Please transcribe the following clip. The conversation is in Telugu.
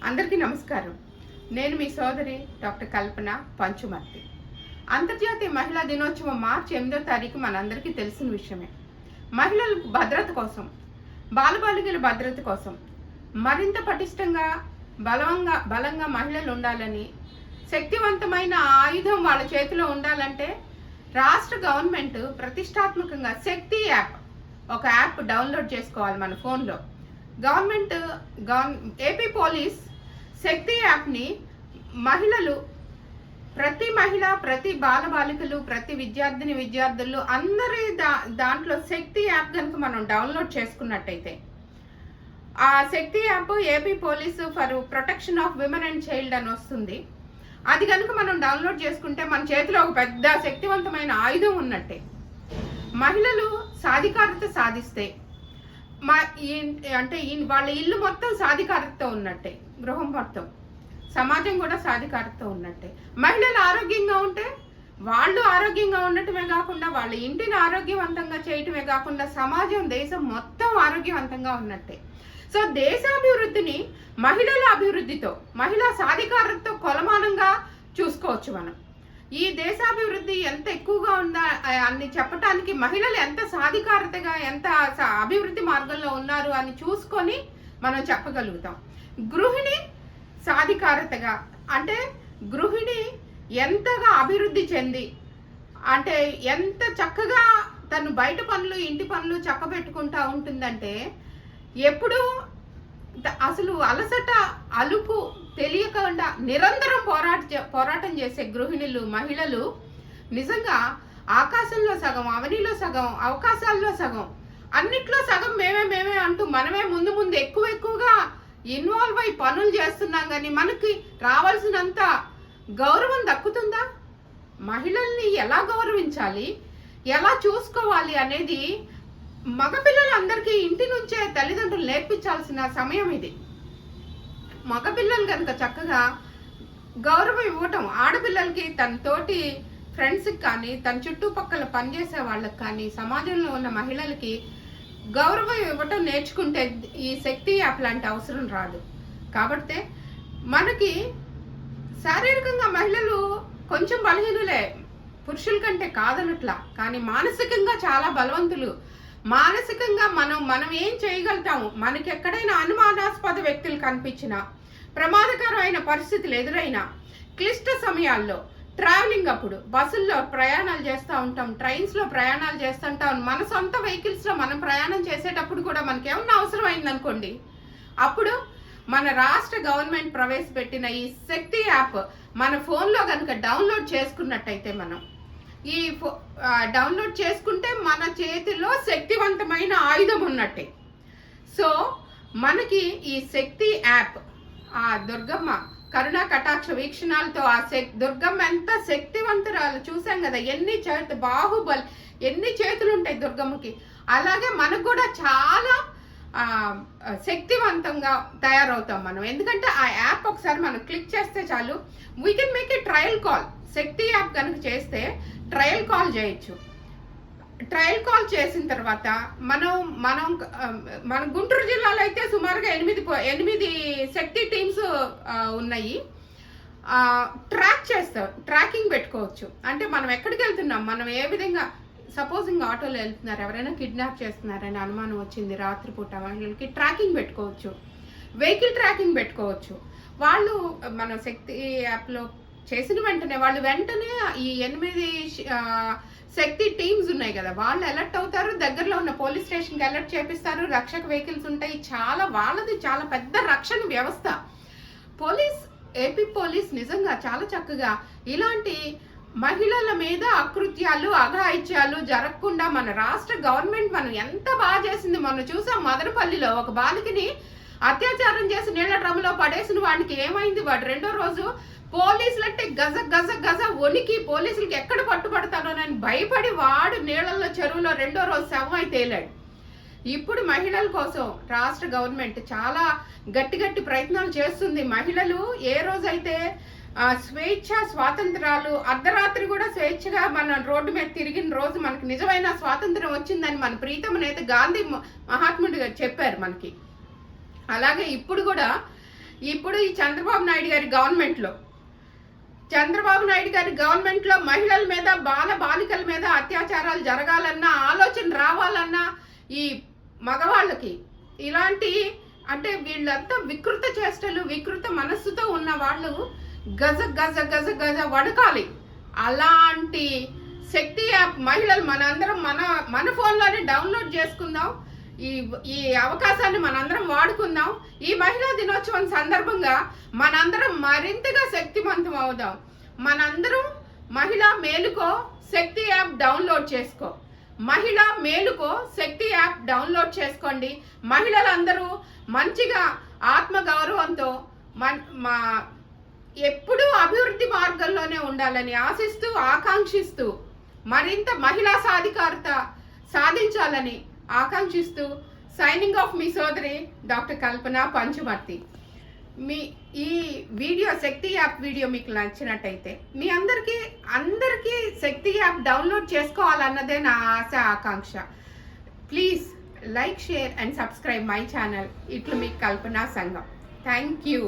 అందరికీ నమస్కారం. నేను మీ సోదరి డాక్టర్ కల్పన పంచుమర్తి. అంతర్జాతీయ మహిళా దినోత్సవం మార్చి 8వ తారీఖు మనందరికీ తెలిసిన విషయమే. మహిళలకు భద్రత కోసం, బాలబాలికల భద్రత కోసం మరింత పటిష్టంగా బలంగా మహిళలు ఉండాలని, శక్తివంతమైన ఆయుధం వాళ్ళ చేతిలో ఉండాలంటే రాష్ట్ర గవర్నమెంట్ ప్రతిష్టాత్మకంగా శక్తి యాప్, ఒక యాప్ డౌన్లోడ్ చేసుకోవాలి మన ఫోన్లో. ఏపీ పోలీస్ శక్తి యాప్ని ప్రతి మహిళ, ప్రతి బాలబాలికలు, ప్రతి విద్యార్థులు అందరి దాంట్లో శక్తి యాప్ కనుక మనం డౌన్లోడ్ చేసుకున్నట్టయితే, ఆ Shakti app AP police for protection of women and child అని వస్తుంది. అది కనుక మనం డౌన్లోడ్ చేసుకుంటే మన చేతిలో ఒక పెద్ద శక్తివంతమైన ఆయుధం ఉన్నట్టే. మహిళలు సాధికారత సాధిస్తే వాళ్ళ ఇల్లు మొత్తం సాధికారతతో ఉన్నట్టే, గృహం మొత్తం, సమాజం కూడా సాధికారతతో ఉన్నట్టే. మహిళలు ఆరోగ్యంగా ఉంటే వాళ్ళు ఆరోగ్యంగా ఉండటమే కాకుండా వాళ్ళ ఇంటిని ఆరోగ్యవంతంగా చేయటమే కాకుండా సమాజం, దేశం మొత్తం ఆరోగ్యవంతంగా ఉన్నట్టే. సో దేశాభివృద్ధిని మహిళల అభివృద్ధితో, మహిళా సాధికారతతో కొలమానంగా చూసుకోవచ్చు మనం. ఈ దేశాభివృద్ధి ఎంత ఎక్కువగా ఉందా అని చెప్పటానికి మహిళలు ఎంత సాధికారతగా, ఎంత అభివృద్ధి మార్గంలో ఉన్నారు అని చూసుకొని మనం చెప్పగలుగుతాం. గృహిణి సాధికారతగా అంటే గృహిణి ఎంతగా అభివృద్ధి చెంది, అంటే ఎంత చక్కగా తను బయట పనులు, ఇంటి పనులు చక్కబెట్టుకుంటా ఉంటుందంటే, ఎప్పుడు అసలు అలసట, అలుపు తెలియకుండా నిరంతరం పోరాటం చేసే గృహిణులు, మహిళలు నిజంగా ఆకాశంలో సగం, అవనిలో సగం, అవకాశాల్లో సగం, అన్నిట్లో సగం మేమే అంటూ మనమే ముందు ఎక్కువగా ఇన్వాల్వ్ అయి పనులు చేస్తున్నాం. కానీ మనకి రావాల్సినంత గౌరవం దక్కుతుందా? మహిళల్ని ఎలా గౌరవించాలి, ఎలా చూసుకోవాలి అనేది మగపిల్లలందరికీ ఇంటి నుంచే తల్లిదండ్రులు నేర్పించాల్సిన సమయం ఇది. మగపిల్లలు కనుక చక్కగా గౌరవం ఇవ్వటం, ఆడపిల్లలకి తన తోటి ఫ్రెండ్స్కి కానీ, తన చుట్టుపక్కల పనిచేసే వాళ్ళకి కానీ, సమాజంలో ఉన్న మహిళలకి గౌరవం ఇవ్వటం నేర్చుకుంటే ఈ శక్తి యాప్ లాంటి అవసరం రాదు. కాబట్టి మనకి శారీరకంగా మహిళలు కొంచెం బలహీనులే, పురుషుల కంటే కాదనట్లా, కానీ మానసికంగా చాలా బలవంతులు. మానసికంగా మనం ఏం చేయగలుగుతాము? మనకి ఎక్కడైనా అనుమానాస్పద వ్యక్తులు కనిపించినా, ప్రమాదకరమైన పరిస్థితులు ఎదురైనా, క్లిష్ట సమయాల్లో, ట్రావెలింగ్ అప్పుడు బస్సుల్లో ప్రయాణాలు చేస్తూ ఉంటాం, ట్రైన్స్లో ప్రయాణాలు చేస్తుంటాం, మన సొంత వెహికల్స్లో మనం ప్రయాణం చేసేటప్పుడు కూడా మనకేమన్నా అవసరం అయిందనుకోండి, అప్పుడు మన రాష్ట్ర గవర్నమెంట్ ప్రవేశపెట్టిన ఈ శక్తి యాప్ మన ఫోన్లో కనుక డౌన్లోడ్ చేసుకున్నట్టయితే, మనం ఈ డౌన్లోడ్ చేసుకుంటే మన చేతిలో శక్తివంతమైన ఆయుధం ఉన్నట్టే. సో మనకి ఈ శక్తి యాప్, ఆ దుర్గమ్మ కరుణా కటాక్ష వీక్షణాలతో ఆ దుర్గమ్మ ఎంత శక్తివంతురాలు చూసాం కదా, ఎన్ని చేతులు ఉంటాయి దుర్గమ్మకి. అలాగే మనకు కూడా చాలా శక్తివంతంగా తయారవుతాం మనం. ఎందుకంటే ఆ యాప్ ఒకసారి మనం క్లిక్ చేస్తే చాలు, we can make a trial call. Shakti app కనుక చేస్తే ట్రయల్ కాల్ చేయొచ్చు. ట్రయల్ కాల్ చేసిన తర్వాత మన గుంటూరు జిల్లాలో అయితే సుమారుగా 8 శక్తి టీమ్స్ ఉన్నాయి. ట్రాకింగ్ పెట్టుకోవచ్చు. అంటే మనం ఎక్కడికి వెళ్తున్నాం, మనం ఏ విధంగా, సపోజింగ్ ఆటోలో వెళ్తున్నారు, ఎవరైనా కిడ్నాప్ చేస్తున్నారని అనుమానం వచ్చింది రాత్రిపూట, మహిళలకి ట్రాకింగ్ పెట్టుకోవచ్చు, వెహికల్ ట్రాకింగ్ పెట్టుకోవచ్చు. వాళ్ళు మన శక్తి యాప్లో చేసిన వెంటనే ఈ 8 శక్తి టీమ్స్ ఉన్నాయి కదా, వాళ్ళు అలర్ట్ అవుతారు, దగ్గరలో ఉన్న పోలీస్ స్టేషన్కి అలర్ట్ చేపిస్తారు, రక్షక వెహికల్స్ ఉంటాయి. వాళ్ళది చాలా పెద్ద రక్షణ వ్యవస్థ. ఏపీ పోలీస్ నిజంగా చాలా చక్కగా ఇలాంటి మహిళల మీద అకృత్యాలు, అఘాయిత్యాలు జరగకుండా మన రాష్ట్ర గవర్నమెంట్ మనం ఎంత బాగా చేసింది. మనం చూసాం మదనపల్లిలో ఒక బాలికని అత్యాచారం చేసి నీళ్ల డ్రమ్లో పడేసిన వాడికి ఏమైంది, వాడు రెండో రోజు పోలీసులంటే గజ వణికి పోలీసులకి ఎక్కడ పట్టుబడతానోనని భయపడి వాడు నీళ్లలో, చెరువులో రెండో రోజు శవమై తేలాడు. ఇప్పుడు మహిళల కోసం రాష్ట్ర గవర్నమెంట్ చాలా గట్టి ప్రయత్నాలు చేస్తుంది. మహిళలు ఏ రోజైతే స్వేచ్ఛ, స్వాతంత్రాలు, అర్ధరాత్రి కూడా స్వేచ్ఛగా మన రోడ్డు మీద తిరిగిన రోజు మనకి నిజమైన స్వాతంత్రం వచ్చిందని మన ప్రీతమ నేత గాంధీ మహాత్ముడు చెప్పారు మనకి. అలాగే ఇప్పుడు కూడా ఇప్పుడు ఈ చంద్రబాబు నాయుడు గారి గవర్నమెంట్లో మహిళల మీద బాలికల మీద అత్యాచారాలు జరగాలన్నా ఆలోచన రావాలన్నా ఈ మగవాళ్ళకి ఇలాంటి అంటే వీళ్ళంతా వికృత చేష్టలు వికృత మనస్సుతో ఉన్న వాళ్ళు గజ గజ గజ గజ వడకాలి. అలాంటి శక్తి యాప్ మహిళలు మనందరం మన ఫోన్లోనే డౌన్లోడ్ చేసుకుందాం. ఈ అవకాశాన్ని మనందరం వాడుకుందాం. ఈ మహిళా దినోత్సవం సందర్భంగా మనందరం మరింతగా శక్తివంతం అవుదాం. మనందరం మహిళా మేలుకో శక్తి యాప్ డౌన్లోడ్ చేసుకో. మహిళా మేలుకో శక్తి యాప్ డౌన్లోడ్ చేసుకోండి. మహిళలందరూ మంచిగా ఆత్మగౌరవంతో ఎప్పుడూ అభివృద్ధి మార్గంలోనే ఉండాలని ఆశిస్తూ ఆకాంక్షిస్తూ మరింత మహిళా సాధికారత సాధించాలని ఆకాంక్షిస్తూ సైనింగ్ ఆఫ్ మీ సోదరి డాక్టర్ కల్పన పంచుమర్తి. ఈ వీడియో శక్తి యాప్ వీడియో మీకు నచ్చినట్టయితే మీ అందరికీ శక్తి యాప్ డౌన్లోడ్ చేసుకోవాలన్నదే నా ఆశ ఆకాంక్ష. Please like, share and subscribe my channel. ఇట్లు మీ కల్పన సంఘం. Thank you.